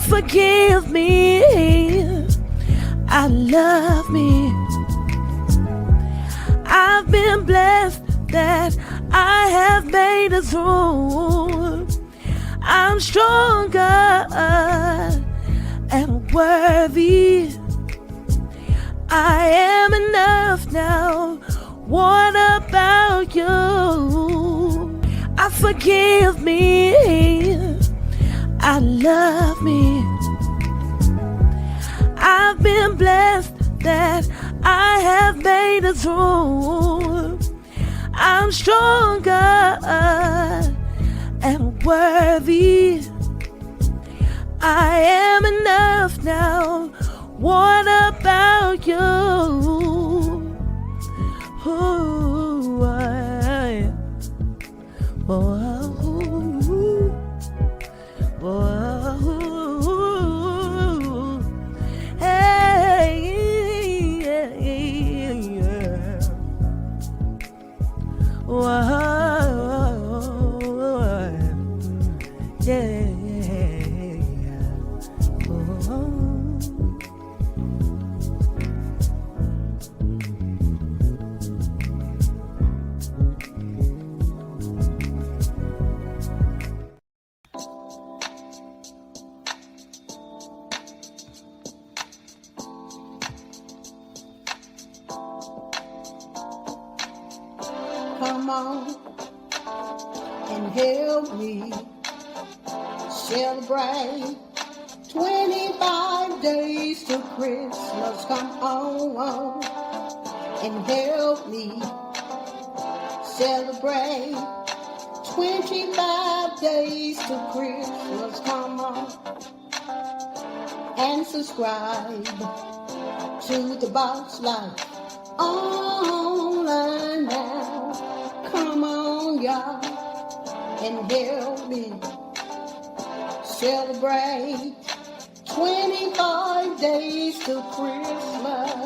Forgive me, I love me. I've been blessed that I have made it through. I'm stronger and worthy. I am enough now. What about you? I forgive me, I love me. I've been blessed that I have made it through. I'm stronger and worthy. I am enough now. What about you? Ooh, Come on and help me celebrate 25 days to Christmas. Come on and help me celebrate 25 days to Christmas. Come on and subscribe to the Boss Life online now. Come on, y'all, and help me celebrate 25 days to Christmas.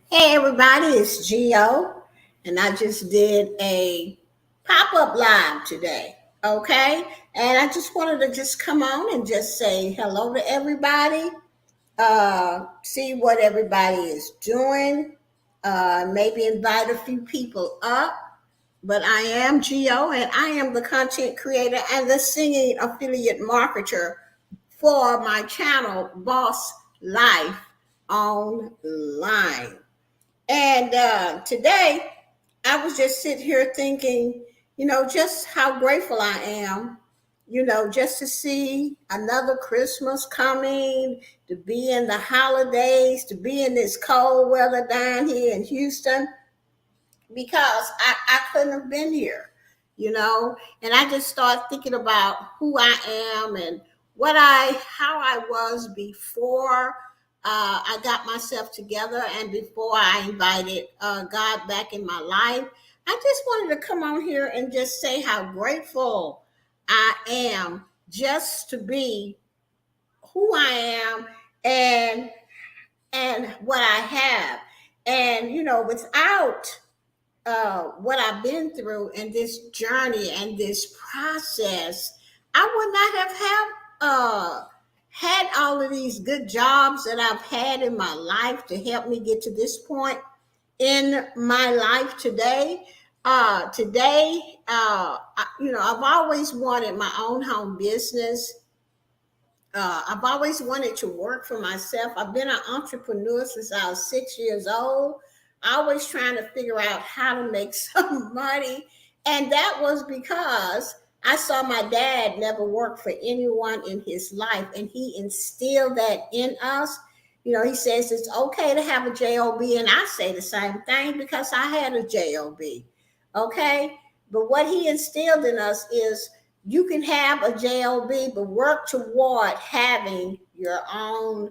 Hey everybody, it's Gio, and I just did a pop-up live today, okay? And I just wanted to just come on and just say hello to everybody, see what everybody is doing, maybe invite a few people up. But I am Gio, and I am the content creator and the singing affiliate marketer for my channel, Boss Life Online. And today, I was just sitting here thinking, just how grateful I am, just to see another Christmas coming, to be in the holidays, to be in this cold weather down here in Houston, because I couldn't have been here, and I just started thinking about who I am and how I was before I got myself together and before I invited God back in my life. I just wanted to come on here and just say how grateful I am just to be who I am and what I have. And, without what I've been through in this journey and this process, I would not have had all of these good jobs that I've had in my life to help me get to this point in my life today. I've always wanted my own home business. I've always wanted to work for myself. I've been an entrepreneur since I was 6 years old. Always trying to figure out how to make some money. And that was because I saw my dad never work for anyone in his life. And he instilled that in us. You know, he says it's okay to have a job. And I say the same thing because I had a job. Okay. But what he instilled in us is you can have a job, but work toward having your own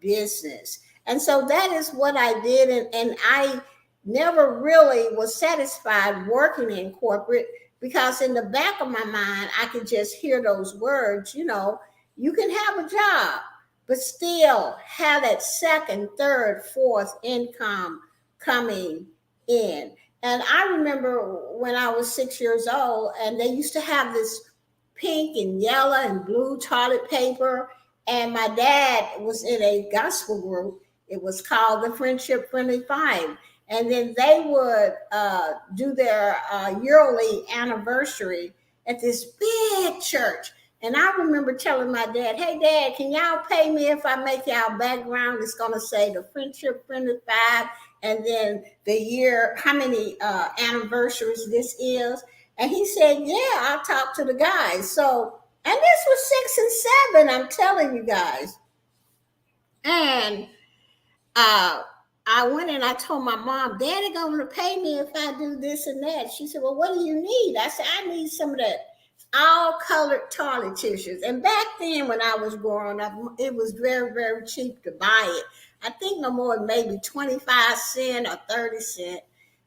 business. And so that is what I did. And I never really was satisfied working in corporate because in the back of my mind, I could just hear those words, you know, you can have a job, but still have that second, third, fourth income coming in. And I remember when I was 6 years old, and they used to have this pink and yellow and blue toilet paper. And my dad was in a gospel group. It was called the Friendship Friendly Five. And then they would do their yearly anniversary at this big church. And I remember telling my dad, hey, Dad, can y'all pay me if I make y'all background? It's going to say the Friendship Friendly Five and then the year, how many anniversaries this is. And he said, yeah, I'll talk to the guys. So, and this was 6 and 7, I'm telling you guys. And I went and I told my mom, Daddy going to pay me if I do this and that. She said, well, what do you need? I said, I need some of that all colored toilet tissues. And back then when I was growing up, it was very, very cheap to buy it. I think no more than maybe 25 cents or 30 cents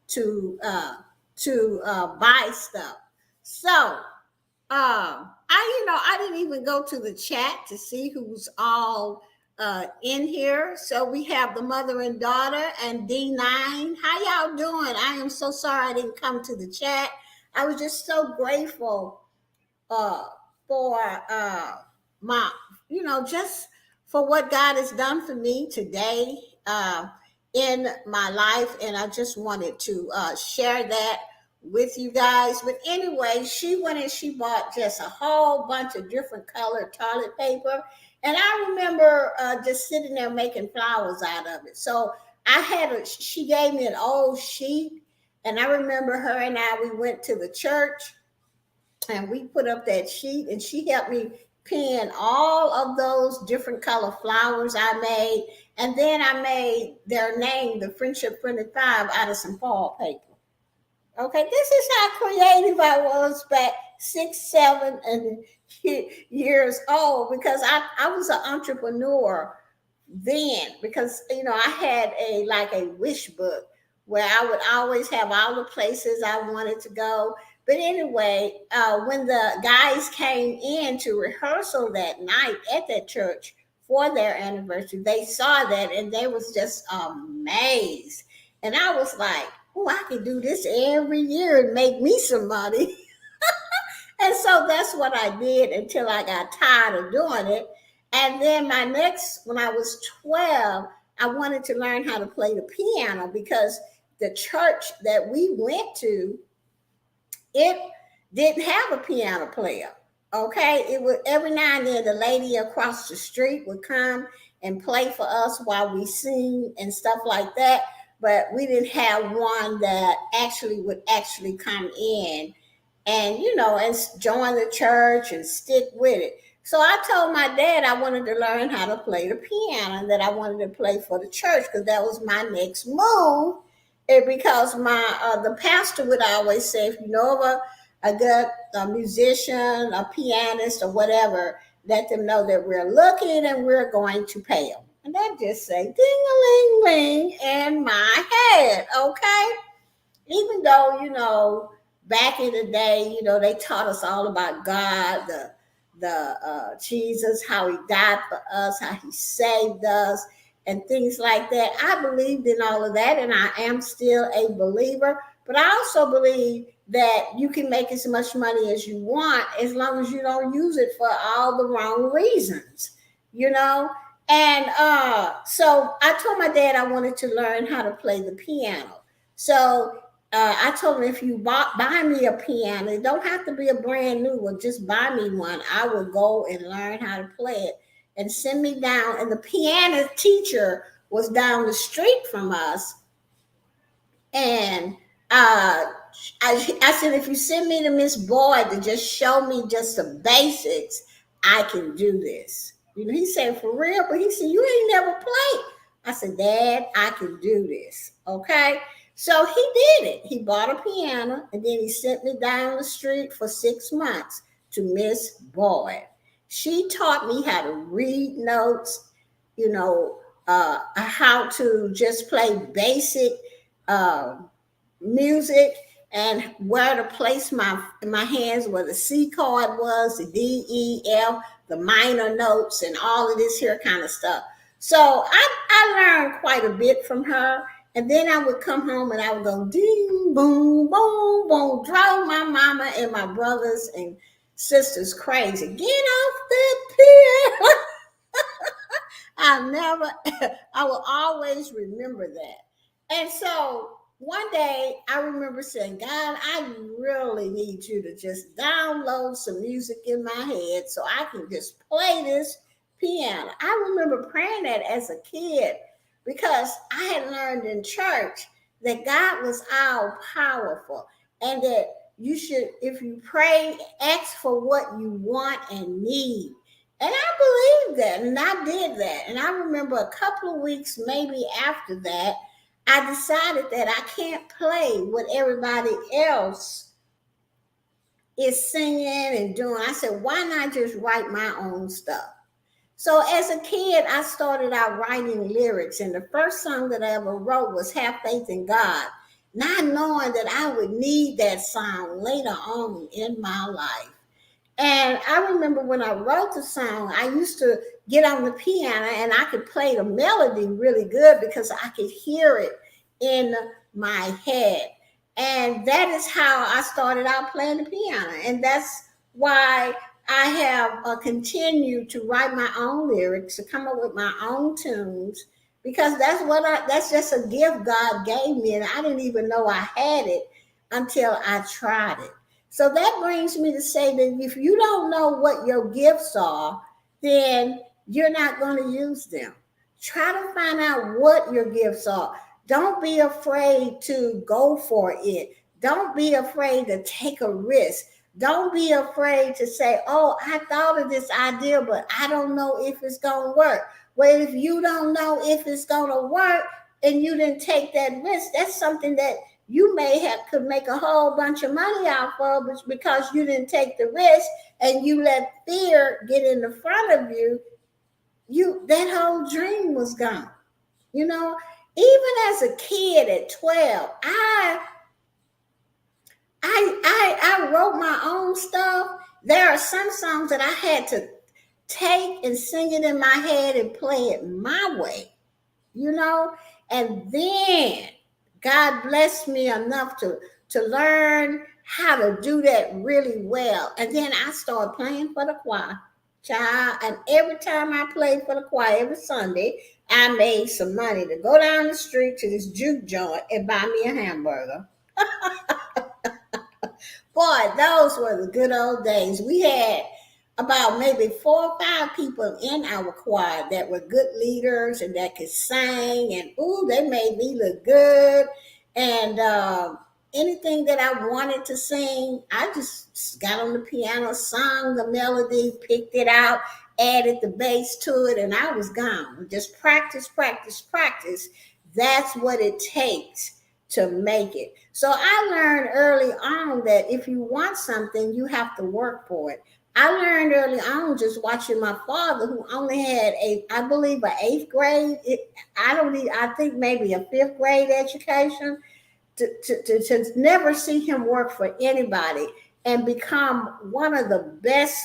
to buy stuff. So I didn't even go to the chat to see who's all in here. So we have the mother and daughter and D9. How y'all doing? I am so sorry I didn't come to the chat. I was just so grateful for my, just for what God has done for me today in my life. And I just wanted to share that with you guys. But anyway, she went and she bought just a whole bunch of different colored toilet paper. And I remember just sitting there making flowers out of it. So she gave me an old sheet. And I remember her and we went to the church and we put up that sheet and she helped me pen all of those different color flowers I made. And then I made their name, the Friendship Friendly Five, out of some foil paper. Okay, this is how creative I was back 6, 7, and years old because I was an entrepreneur then because I had a wish book where I would always have all the places I wanted to go. But anyway, when the guys came in to rehearsal that night at that church for their anniversary, they saw that and they was just amazed. And I was like, oh, I could do this every year and make me some money. And so that's what I did until I got tired of doing it. And then when I was 12, I wanted to learn how to play the piano because the church that we went to, it didn't have a piano player. Okay. It would every now and then the lady across the street would come and play for us while we sing and stuff like that. But we didn't have one that would actually come in and, and join the church and stick with it. So I told my dad I wanted to learn how to play the piano and that I wanted to play for the church because that was my next move. And because the pastor would always say, if you know of a good musician, a pianist or whatever, let them know that we're looking and we're going to pay them. And that just say ding-a-ling-ling in my head, okay? Even though, back in the day, they taught us all about God, the Jesus, how he died for us, how he saved us, and things like that. I believed in all of that, and I am still a believer. But I also believe that you can make as much money as you want as long as you don't use it for all the wrong reasons, And so I told my dad I wanted to learn how to play the piano. So I told him, if you buy me a piano, it don't have to be a brand new one, just buy me one. I will go and learn how to play it. and send me down. And the piano teacher was down the street from us. And I said, if you send me to Miss Boyd to just show me just the basics, I can do this. He said, for real? But he said, you ain't never played. I said, Dad, I can do this. Okay. So he did it. He bought a piano and then he sent me down the street for 6 months to Miss Boyd. She taught me how to read notes, how to just play basic music and where to place my hands, where the C chord was, the D, E, F, the minor notes, and all of this here kind of stuff. So I learned quite a bit from her. And then I would come home and I would go ding, boom, boom, boom, drove my mama and my brothers and sisters crazy. Get off that piano. I will always remember that. And so one day I remember saying, God, I really need you to just download some music in my head so I can just play this piano. I remember praying that as a kid because I had learned in church that God was all powerful and that you should, if you pray, ask for what you want and need. And I believed that, and I did that. And I remember a couple of weeks maybe after that, I decided that I can't play what everybody else is singing and doing. I said, why not just write my own stuff? So as a kid, I started out writing lyrics, and the first song that I ever wrote was Have Faith in God, not knowing that I would need that song later on in my life. And I remember when I wrote the song, I used to get on the piano and I could play the melody really good because I could hear it in my head. And that is how I started out playing the piano. And that's why I have continued to write my own lyrics, to come up with my own tunes, because that's just a gift God gave me. And I didn't even know I had it until I tried it. So that brings me to say that if you don't know what your gifts are, then you're not going to use them. Try to find out what your gifts are. Don't be afraid to go for it. Don't be afraid to take a risk. Don't be afraid to say, oh, I thought of this idea, but I don't know if it's going to work. Well, if you don't know if it's going to work and you didn't take that risk, that's something that you could make a whole bunch of money off of, but because you didn't take the risk and you let fear get in the front of you, that whole dream was gone. Even as a kid at 12, I wrote my own stuff. There are some songs that I had to take and sing it in my head and play it my way, and then God blessed me enough to learn how to do that really well. And then I started playing for the choir, child. And every time I played for the choir, every Sunday, I made some money to go down the street to this juke joint and buy me a hamburger. Boy, those were the good old days. We had about maybe 4 or 5 people in our choir that were good leaders and that could sing, and they made me look good. And anything that I wanted to sing, I just got on the piano, sung the melody, picked it out, added the bass to it, and I was gone. Just practice, practice, practice. That's what it takes to make it. So I learned early on that if you want something, you have to work for it. I learned early on just watching my father, who only had I believe an 8th grade. I think maybe a 5th grade education. To never see him work for anybody and become one of the best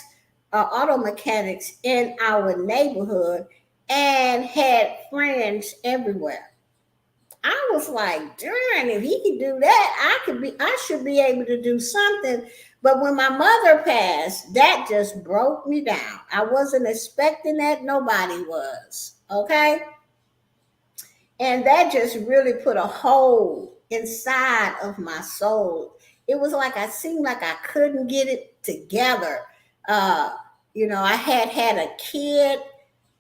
auto mechanics in our neighborhood and had friends everywhere. I was like, darn, if he could do that, I should be able to do something. But when my mother passed, that just broke me down. I wasn't expecting that. Nobody was. Okay. And that just really put a hole inside of my soul. It was like I seemed like I couldn't get it together. I had a kid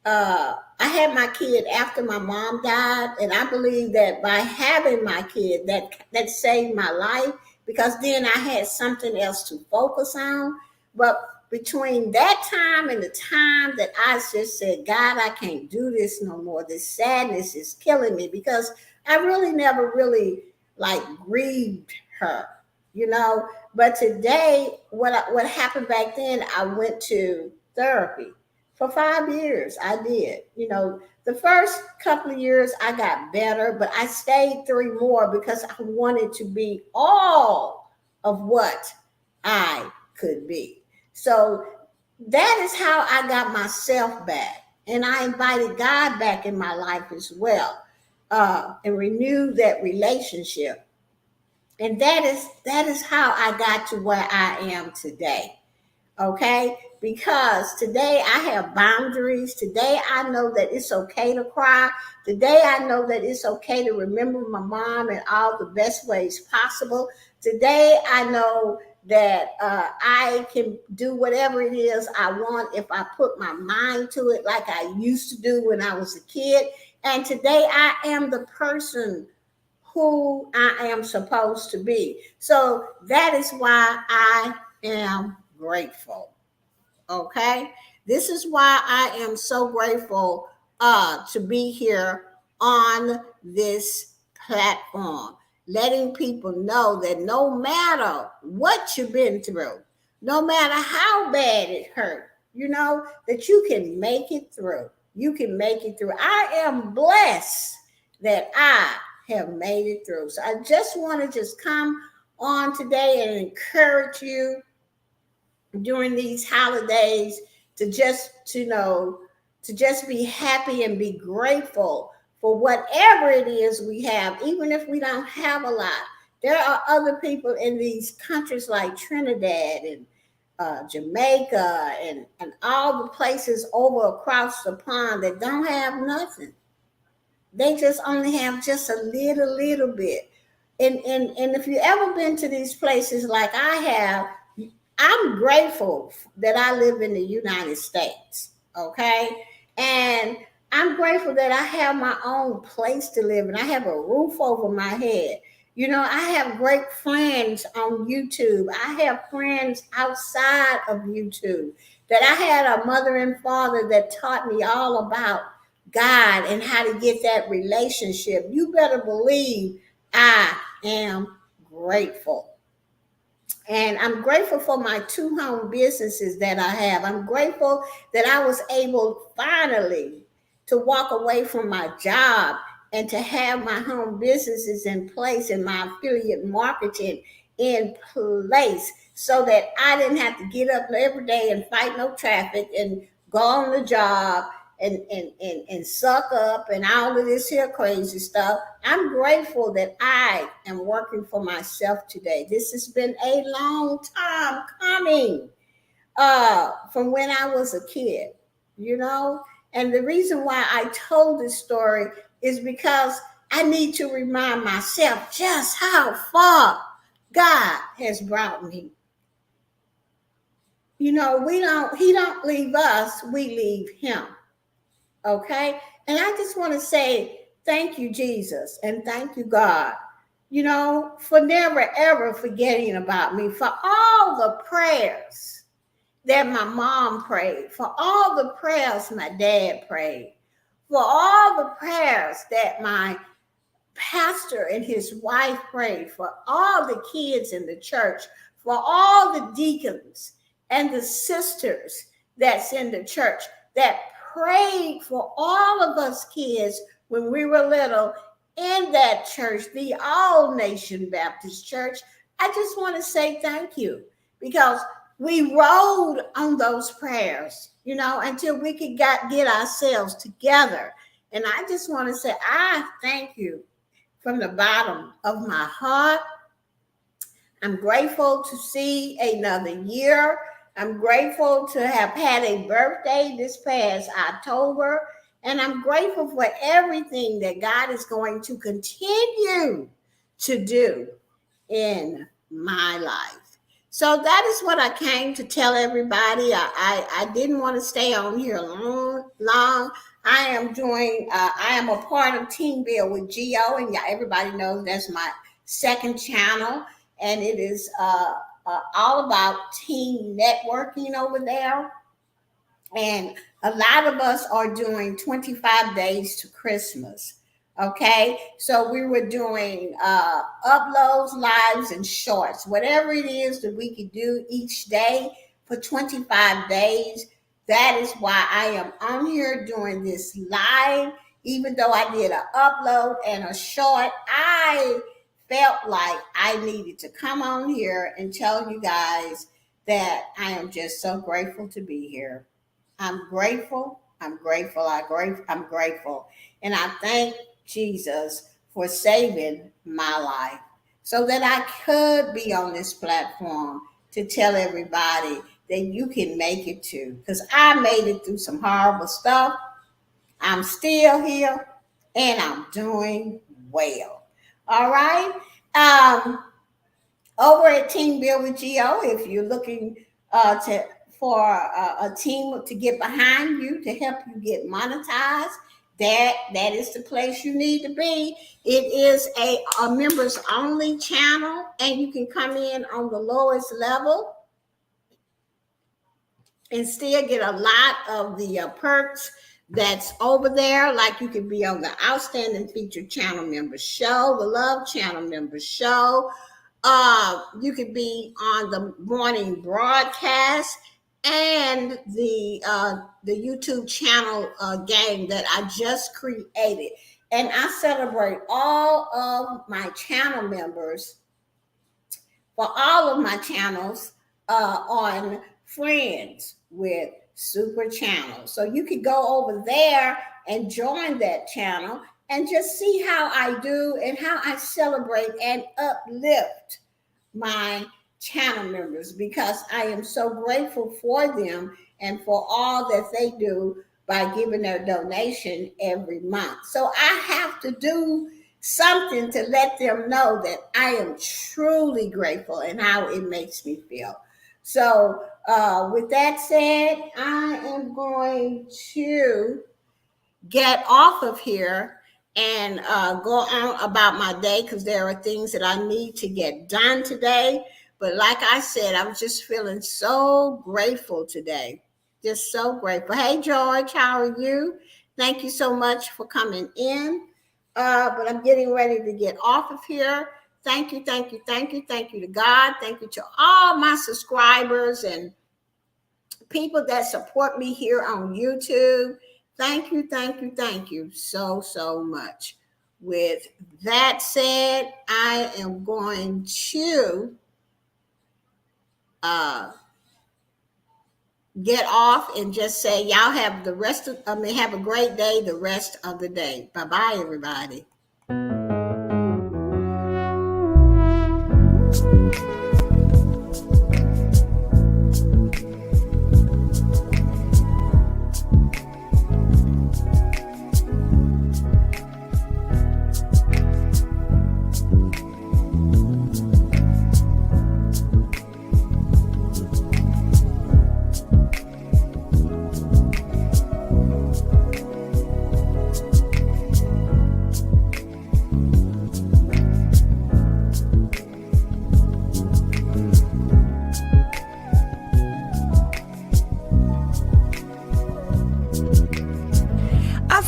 I had my kid after my mom died, and I believe that by having my kid, that saved my life, because then I had something else to focus on. But between that time and the time that I just said, God, I can't do this no more. This sadness is killing me, because I really never really like grieved her, you know. But today, what happened back then, I went to therapy for 5 years. I did. You know, the first couple of years I got better, but I stayed 3 more because I wanted to be all of what I could be. So that is how I got myself back. And I invited God back in my life as well, and renewed that relationship. And that is how I got to where I am today. Okay, because today I have boundaries. Today I know that it's okay to cry. Today I know that it's okay to remember my mom in all the best ways possible. Today I know that I can do whatever it is I want if I put my mind to it, like I used to do when I was a kid. And today I am the person who I am supposed to be. So that is why I am grateful. Okay, this is why I am so grateful to be here on this platform, letting people know that no matter what you've been through, no matter how bad it hurt, you know that you can make it through. You can make it through. I am blessed that I have made it through. So I just want to just come on today and encourage you during these holidays to just to just be happy and be grateful for whatever it is we have, even if we don't have a lot. There are other people in these countries like Trinidad and Jamaica and all the places over across the pond that don't have nothing. They just only have just a little bit. And if you ever been to these places like I have, I'm grateful that I live in the United States, okay? And I'm grateful that I have my own place to live and I have a roof over my head. You know, I have great friends on YouTube. I have friends outside of YouTube, that I had a mother and father that taught me all about God and how to get that relationship. You better believe I am grateful. And I'm grateful for my 2 home businesses that I have. I'm grateful that I was able finally to walk away from my job and to have my home businesses in place and my affiliate marketing in place, so that I didn't have to get up every day and fight no traffic and go on the job and suck up and all of this here crazy stuff. I'm grateful that I am working for myself today. This has been a long time coming, from when I was a kid, you know. And the reason why I told this story is because I need to remind myself just how far God has brought me. You know, he don't leave us, we leave him. Okay. And I just want to say thank you, Jesus, and thank you, God, you know, for never ever forgetting about me, for all the prayers that my mom prayed, for all the prayers my dad prayed, for all the prayers that my pastor and his wife prayed, for all the kids in the church, for all the deacons and the sisters that's in the church that prayed for all of us kids when we were little in that church, the All Nation Baptist Church. I just want to say thank you, because we rode on those prayers, you know, until we could get ourselves together. And I just want to say, I thank you from the bottom of my heart. I'm grateful to see another year. I'm grateful to have had a birthday this past October. And I'm grateful for everything that God is going to continue to do in my life. So that is what I came to tell everybody. I didn't want to stay on here long. I am a part of Team Build with Geo, and yeah, everybody knows that's my second channel, and it is all about team networking over there. And a lot of us are doing 25 days to Christmas. Okay, so we were doing uploads, lives, and shorts, whatever it is that we could do each day for 25 days. That is why I am on here doing this live. Even though I did an upload and a short, I felt like I needed to come on here and tell you guys that I am just so grateful to be here. I'm grateful. I'm grateful. I'm grateful. And I thank Jesus for saving my life so that I could be on this platform to tell everybody that you can make it too. Because I made it through some horrible stuff. I'm still here and I'm doing well. All right. Over at Team Build with Geo, if you're looking for a team to get behind you to help you get monetized, that is the place you need to be. It is a members only channel, and you can come in on the lowest level and still get a lot of the perks that's over there. Like you can be on the Outstanding Featured Channel Members Show, the Love Channel Members Show. You could be on the morning broadcast and the YouTube channel game that I just created. And I celebrate all of my channel members for all of my channels on Friends with Super Channel. So you could go over there and join that channel and just see how I do and how I celebrate and uplift my channel members, because I am so grateful for them and for all that they do by giving their donation every month. So I have to do something to let them know that I am truly grateful and how it makes me feel. So with that said, I am going to get off of here and go on about my day, because there are things that I need to get done today. But like I said, I was just feeling so grateful today. Just so grateful. Hey, George, how are you? Thank you so much for coming in. But I'm getting ready to get off of here. Thank you, thank you, thank you. Thank you to God. Thank you to all my subscribers and people that support me here on YouTube. Thank you, thank you, thank you so, so much. With that said, I am going to get off and just say y'all have have a great day the rest of the day. Bye-bye, everybody.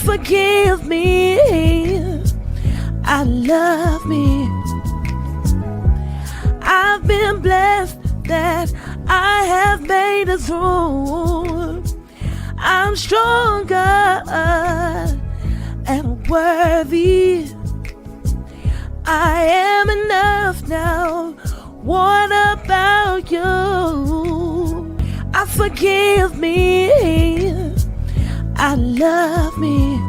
Forgive me, I love me. I've been blessed that I have made it through. I'm stronger and worthy. I am enough now. What about you? I forgive me, I love me.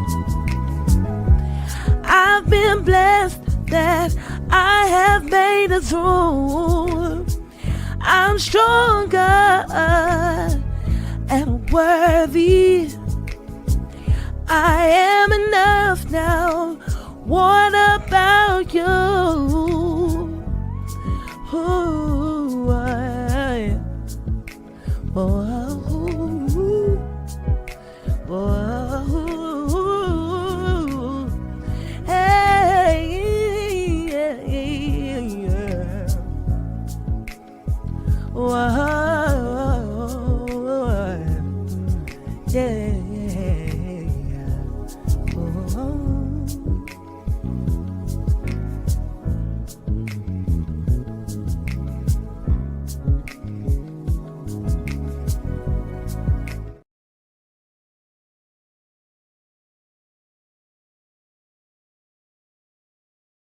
I've been blessed that I have made it through. I'm stronger and worthy. I am enough now. What about you? Ooh, for